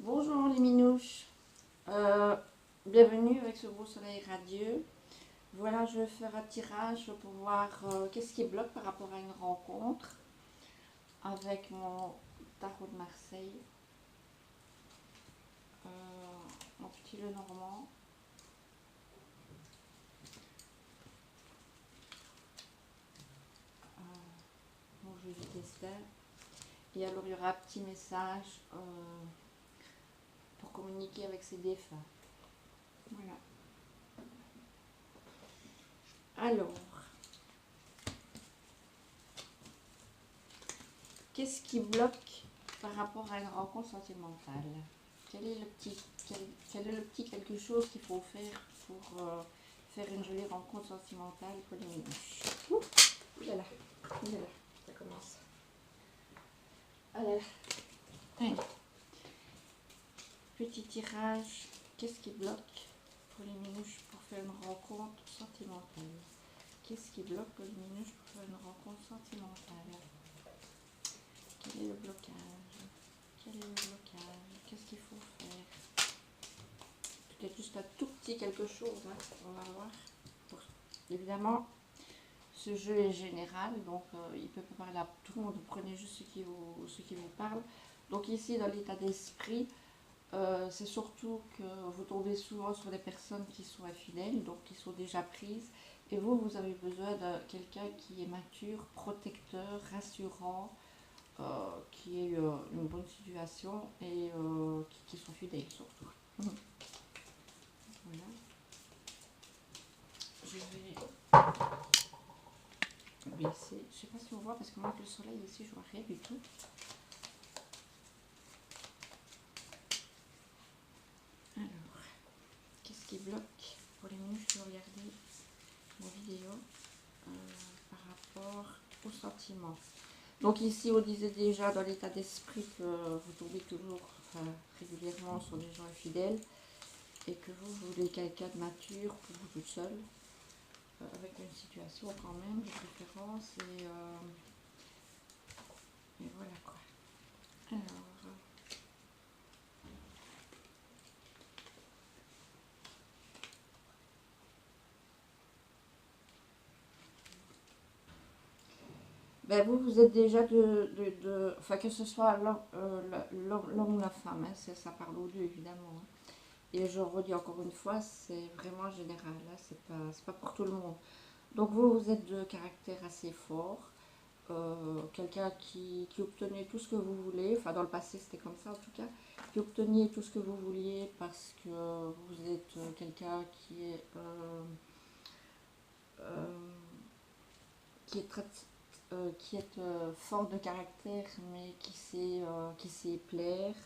Bonjour les minouches, bienvenue avec ce beau soleil radieux. Voilà, je vais faire un tirage pour voir qu'est-ce qui bloque par rapport à une rencontre avec mon tarot de Marseille, mon petit Lenormand. Mon jeu du testeur. Et alors il y aura un petit message pour communiquer avec ses défunts. Voilà. Alors, qu'est-ce qui bloque par rapport à une rencontre sentimentale? Quel est le petit quelque chose qu'il faut faire pour faire une jolie rencontre sentimentale pour les minouches? Ouh là là, ça commence. Ah là là. Allez. Petit tirage, qu'est-ce qui bloque pour les minouches pour faire une rencontre sentimentale? Qu'est-ce qui bloque pour les minouches pour faire une rencontre sentimentale? Quel est le blocage? Quel est le blocage? Qu'est-ce qu'il faut faire? Peut-être juste un tout petit quelque chose, hein. On va voir. Évidemment, ce jeu est général, donc il ne peut pas parler à tout le monde. Vous prenez juste ce qui vous parle. Donc ici, dans l'état d'esprit, c'est surtout que vous tombez souvent sur des personnes qui sont infidèles, donc qui sont déjà prises. Et vous avez besoin de quelqu'un qui est mature, protecteur, rassurant, qui ait une bonne situation et qui soit fidèle surtout. Voilà. Je vais baisser. Je ne sais pas si on voit parce que moi avec le soleil ici je vois rien du tout. Alors, qu'est-ce qui bloque pour les minutes que vous regardez ma vidéo par rapport aux sentiments? Donc ici on disait déjà dans l'état d'esprit que vous tombez toujours régulièrement sur des gens infidèles et que vous voulez quelqu'un de mature pour vous toute seule, avec une situation quand même de préférence et voilà quoi. Alors, ben vous êtes déjà enfin que ce soit l'homme ou la femme, hein, ça parle aux deux évidemment. Hein. Et je redis encore une fois, c'est vraiment général, hein, c'est pas pour tout le monde. Donc vous êtes de caractère assez fort, quelqu'un qui obtenait tout ce que vous voulez, enfin dans le passé c'était comme ça en tout cas, qui obteniez tout ce que vous vouliez parce que vous êtes quelqu'un qui est très fort de caractère, mais qui sait plaire,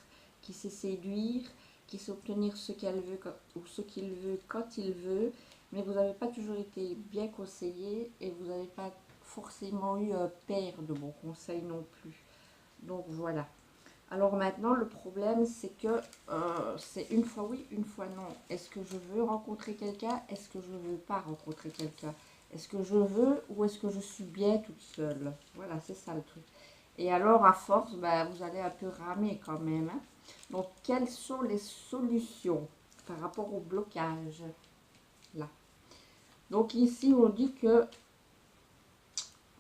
qui sait séduire, qui sait obtenir ce qu'elle veut ou ce qu'il veut quand il veut, mais vous n'avez pas toujours été bien conseillé et vous n'avez pas forcément eu un père de bons conseils non plus. Donc voilà. Alors maintenant, le problème, c'est que c'est une fois oui, une fois non. Est-ce que je veux rencontrer quelqu'un? Est-ce que je ne veux pas rencontrer quelqu'un? Est-ce que je veux ou est-ce que je suis bien toute seule? Voilà, c'est ça le truc. Et alors, à force, ben, vous allez un peu ramer quand même. Hein. Donc, quelles sont les solutions par rapport au blocage? Là. Donc ici, on dit que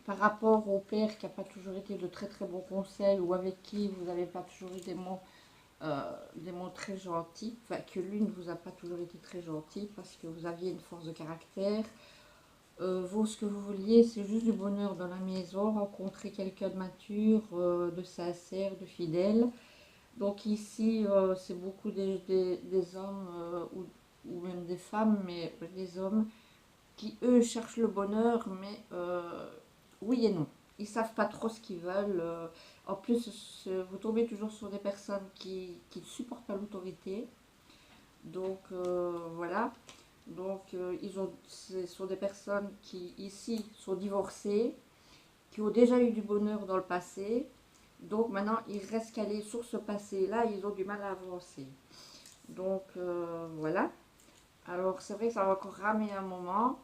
par rapport au père qui n'a pas toujours été de très très bons conseils ou avec qui vous n'avez pas toujours eu des mots très gentils, enfin que lui ne vous a pas toujours été très gentil parce que vous aviez une force de caractère. Vous, ce que vous vouliez, c'est juste du bonheur dans la maison, rencontrer quelqu'un de mature, de sincère, de fidèle. Donc ici, c'est beaucoup des hommes ou même des femmes, mais des hommes qui, eux, cherchent le bonheur, mais oui et non. Ils ne savent pas trop ce qu'ils veulent. En plus, vous tombez toujours sur des personnes qui ne supportent pas l'autorité. Donc, voilà. Donc, ce sont des personnes qui, ici, sont divorcées, qui ont déjà eu du bonheur dans le passé. Donc, maintenant, ils restent calés sur ce passé-là. Ils ont du mal à avancer. Donc, voilà. Alors, c'est vrai que ça va encore ramer un moment.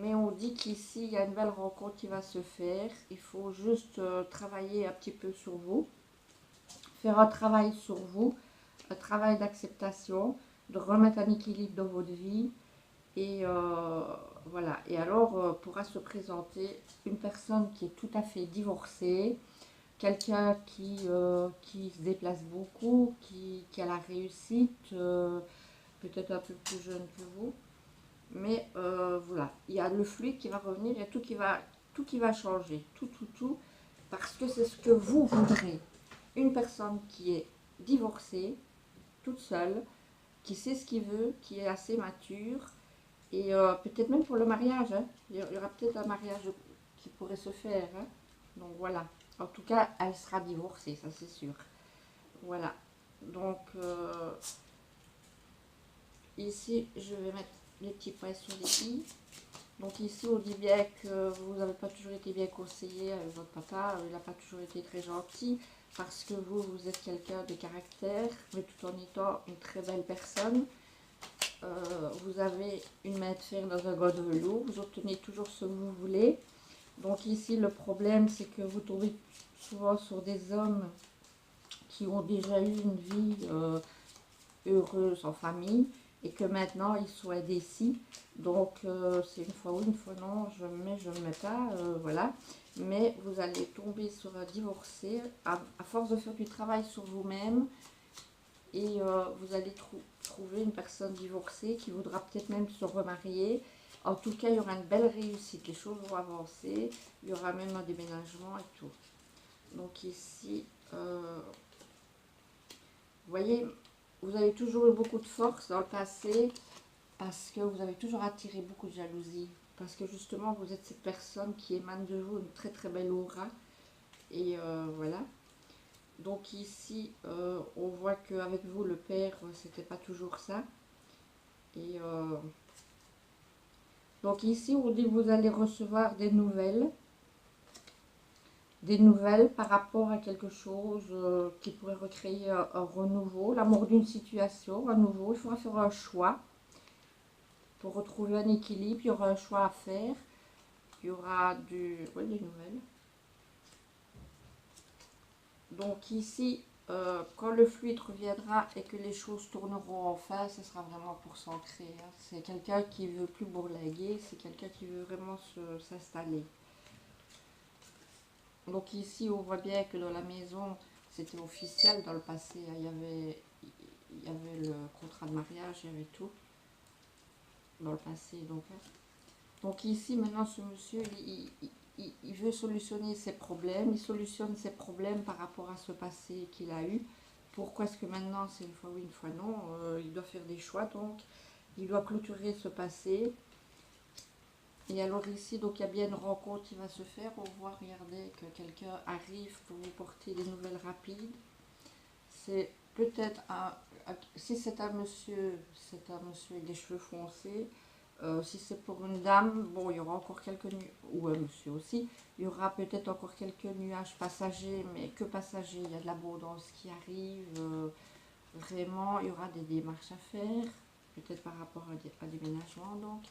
Mais on dit qu'ici, il y a une belle rencontre qui va se faire. Il faut juste travailler un petit peu sur vous. Faire un travail sur vous. un travail d'acceptation, de remettre un équilibre dans votre vie. Et voilà. Et alors pourra se présenter une personne qui est tout à fait divorcée, quelqu'un qui se déplace beaucoup, qui a la réussite, peut-être un peu plus jeune que vous. Mais voilà, il y a le fluide qui va revenir, il y a tout qui va changer, tout, parce que c'est ce que vous voudrez. Une personne qui est divorcée, toute seule, qui sait ce qu'il veut, qui est assez mature, et peut-être même pour le mariage, hein. Il y aura peut-être un mariage qui pourrait se faire, hein. Donc voilà, en tout cas, elle sera divorcée, ça c'est sûr. Voilà, donc ici, je vais mettre les petits points sur les i. Donc ici, on dit bien que vous n'avez pas toujours été bien conseillé avec votre papa, il n'a pas toujours été très gentil, parce que vous êtes quelqu'un de caractère, mais tout en étant une très belle personne. Vous avez une main de fer dans un gant de velours, vous obtenez toujours ce que vous voulez. Donc ici, le problème, c'est que vous tombez souvent sur des hommes qui ont déjà eu une vie heureuse en famille, et que maintenant ils sont indécis. Donc c'est une fois oui, une fois non, je me mets, je ne me mets pas, voilà. Mais vous allez tomber sur un divorcé à force de faire du travail sur vous-même, et vous allez trouver une personne divorcée qui voudra peut-être même se remarier. En tout cas, il y aura une belle réussite, les choses vont avancer, il y aura même un déménagement et tout. Donc ici, vous voyez, vous avez toujours eu beaucoup de force dans le passé, parce que vous avez toujours attiré beaucoup de jalousie. Parce que justement, vous êtes cette personne qui émane de vous une très très belle aura. Et voilà. Donc ici, on voit qu'avec vous, le père, c'était pas toujours ça. Et donc ici, on dit que vous allez recevoir des nouvelles. Des nouvelles par rapport à quelque chose qui pourrait recréer un renouveau. L'amour d'une situation, à nouveau. Il faudra faire un choix. Pour retrouver un équilibre, il y aura un choix à faire. Il y aura ouais, des nouvelles. Donc ici, quand le fluide reviendra et que les choses tourneront enfin, ce sera vraiment pour s'ancrer, hein. C'est quelqu'un qui veut plus bourlinguer, c'est quelqu'un qui veut vraiment s'installer. Donc ici, on voit bien que dans la maison, c'était officiel dans le passé, hein. Il y avait le contrat de mariage, il y avait tout dans le passé. Donc ici, maintenant, ce monsieur, il veut solutionner ses problèmes. Il solutionne ses problèmes par rapport à ce passé qu'il a eu. Pourquoi est-ce que maintenant, c'est une fois oui, une fois non, il doit faire des choix, donc il doit clôturer ce passé. Et alors ici, donc il y a bien une rencontre qui va se faire. On voit, regardez, que quelqu'un arrive pour vous porter des nouvelles rapides. C'est peut-être si c'est un monsieur avec des cheveux foncés. Si c'est pour une dame, bon, il y aura encore quelques nuages, ou un monsieur aussi, il y aura peut-être encore quelques nuages passagers, mais que passagers, il y a de l'abondance qui arrive, vraiment, il y aura des démarches à faire, peut-être par rapport à un déménagement, donc,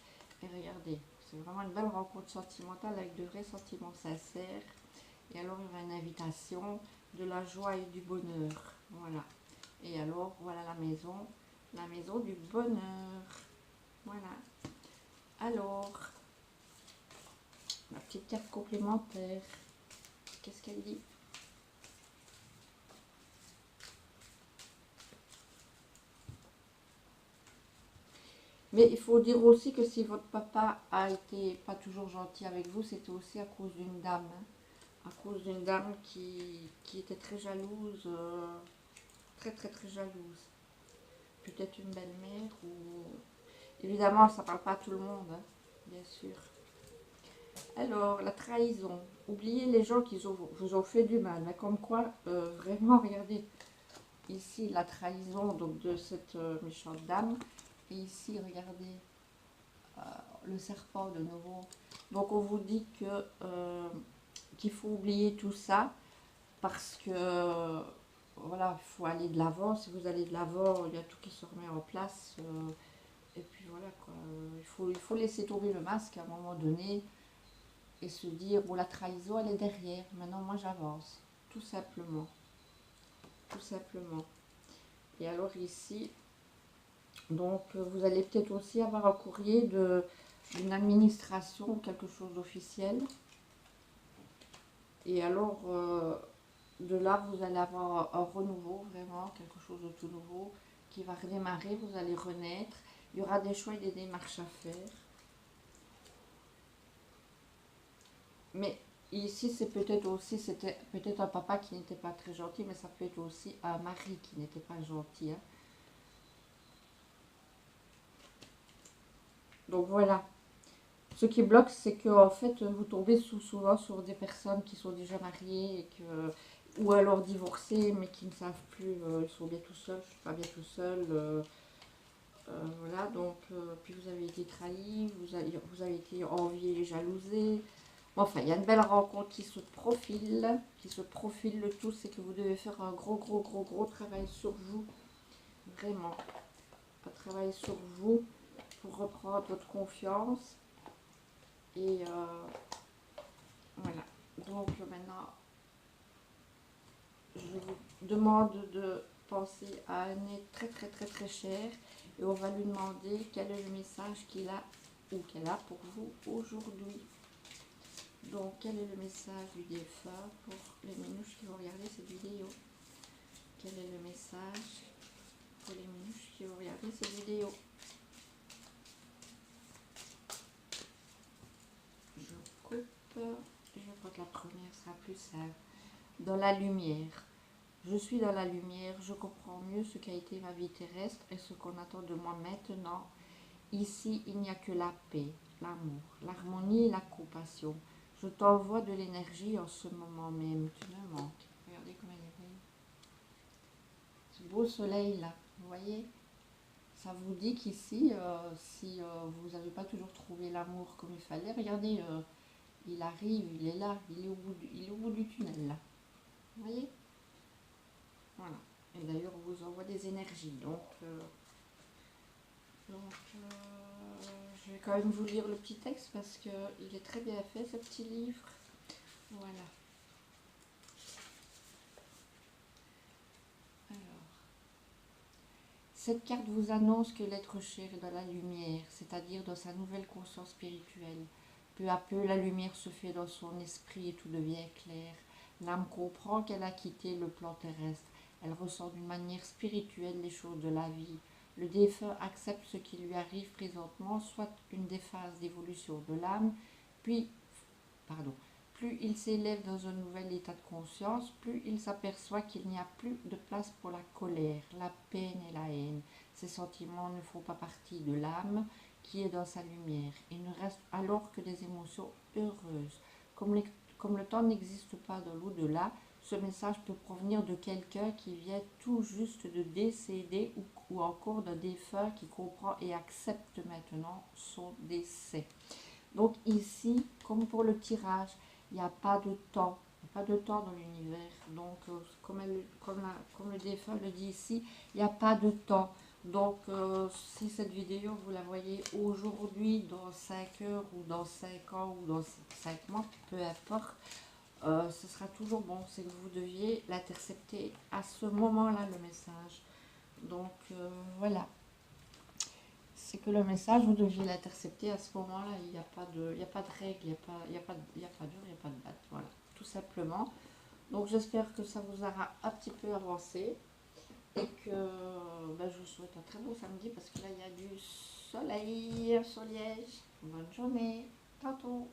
et regardez, c'est vraiment une belle rencontre sentimentale avec de vrais sentiments sincères, et alors il y aura une invitation, de la joie et du bonheur, voilà, et alors, voilà la maison du bonheur, voilà. Alors, ma petite carte complémentaire, qu'est-ce qu'elle dit? Mais il faut dire aussi que si votre papa a été pas toujours gentil avec vous, c'était aussi à cause d'une dame, hein. À cause d'une dame qui était très jalouse, très très très jalouse. Peut-être une belle-mère ou... Évidemment, ça parle pas à tout le monde, hein, bien sûr. Alors, la trahison. Oubliez les gens qui vous ont fait du mal. Mais comme quoi, vraiment, regardez, ici, la trahison donc, de cette méchante dame. Et ici, regardez, euh, le serpent de nouveau. Donc, on vous dit que qu'il faut oublier tout ça. Parce que, voilà, il faut aller de l'avant. Si vous allez de l'avant, il y a tout qui se remet en place. Et puis, voilà, quoi. Il faut laisser tomber le masque à un moment donné. Et se dire, bon, la trahison, elle est derrière. Maintenant, moi, j'avance. Tout simplement. Tout simplement. Et alors ici, donc vous allez peut-être aussi avoir un courrier d'une administration ou quelque chose d'officiel. Et alors, de là, vous allez avoir un renouveau, vraiment, quelque chose de tout nouveau qui va redémarrer, vous allez renaître. Il y aura des choix et des démarches à faire. Mais ici, c'est peut-être aussi, c'était peut-être un papa qui n'était pas très gentil, mais ça peut être aussi un mari qui n'était pas gentil, hein. Donc voilà. Ce qui bloque, c'est que en fait, vous tombez souvent sur des personnes qui sont déjà mariées et ou alors divorcées, mais qui ne savent plus, ils sont bien tout seuls, je suis pas bien tout seul. Voilà, donc, puis vous avez été trahi, vous avez été envié et jalousé. Bon, enfin, il y a une belle rencontre qui se profile, Le tout, c'est que vous devez faire un gros travail sur vous, vraiment. Un travail sur vous pour reprendre votre confiance. Et voilà. Donc maintenant, je vous demande de penser à un être très cher et on va lui demander quel est le message qu'il a ou qu'elle a pour vous aujourd'hui. Donc quel est le message du défunt pour les minouches qui vont regarder cette vidéo? Quel est le message pour les minouches qui vont regarder cette vidéo? Je coupe, je crois que la première sera plus simple. Dans la lumière. Je suis dans la lumière, je comprends mieux ce qu'a été ma vie terrestre et ce qu'on attend de moi maintenant. Ici, il n'y a que la paix, l'amour, l'harmonie et la compassion. Je t'envoie de l'énergie en ce moment même. Tu me manques. Regardez comme elle est belle. Ce beau soleil là, vous voyez? Ça vous dit qu'ici, si vous n'avez pas toujours trouvé l'amour comme il fallait, regardez, il arrive, il est là, il est au bout du tunnel là. Vous voyez? Voilà. Et d'ailleurs, on vous envoie des énergies. Donc, je vais quand même vous lire le petit texte parce qu'il est très bien fait, ce petit livre. Voilà. Alors, cette carte vous annonce que l'être cher est dans la lumière, c'est-à-dire dans sa nouvelle conscience spirituelle. Peu à peu, la lumière se fait dans son esprit et tout devient clair. L'âme comprend qu'elle a quitté le plan terrestre. Elle ressent d'une manière spirituelle les choses de la vie. Le défunt accepte ce qui lui arrive présentement, soit une des phases d'évolution de l'âme, puis, plus il s'élève dans un nouvel état de conscience, plus il s'aperçoit qu'il n'y a plus de place pour la colère, la peine et la haine. Ces sentiments ne font pas partie de l'âme qui est dans sa lumière. Il ne reste alors que des émotions heureuses. Comme le temps n'existe pas dans l'au-delà, ce message peut provenir de quelqu'un qui vient tout juste de décéder ou encore d'un défunt qui comprend et accepte maintenant son décès. Donc ici, comme pour le tirage, il n'y a pas de temps. Il n'y a pas de temps dans l'univers. Donc, comme le défunt le dit ici, il n'y a pas de temps. Donc, si cette vidéo, vous la voyez aujourd'hui, dans 5 heures, ou dans 5 ans, ou dans 5 mois, peu importe, ce sera toujours bon. C'est que vous deviez l'intercepter à ce moment-là, le message. Donc, voilà. C'est que le message, vous deviez l'intercepter à ce moment-là. Il n'y a pas de règle, il n'y a pas d'heure, il n'y a pas de date. Voilà, tout simplement. Donc j'espère que ça vous aura un petit peu avancé et que je vous souhaite un très beau samedi parce que là il y a du soleil, un soleil. Bonne journée, tantôt.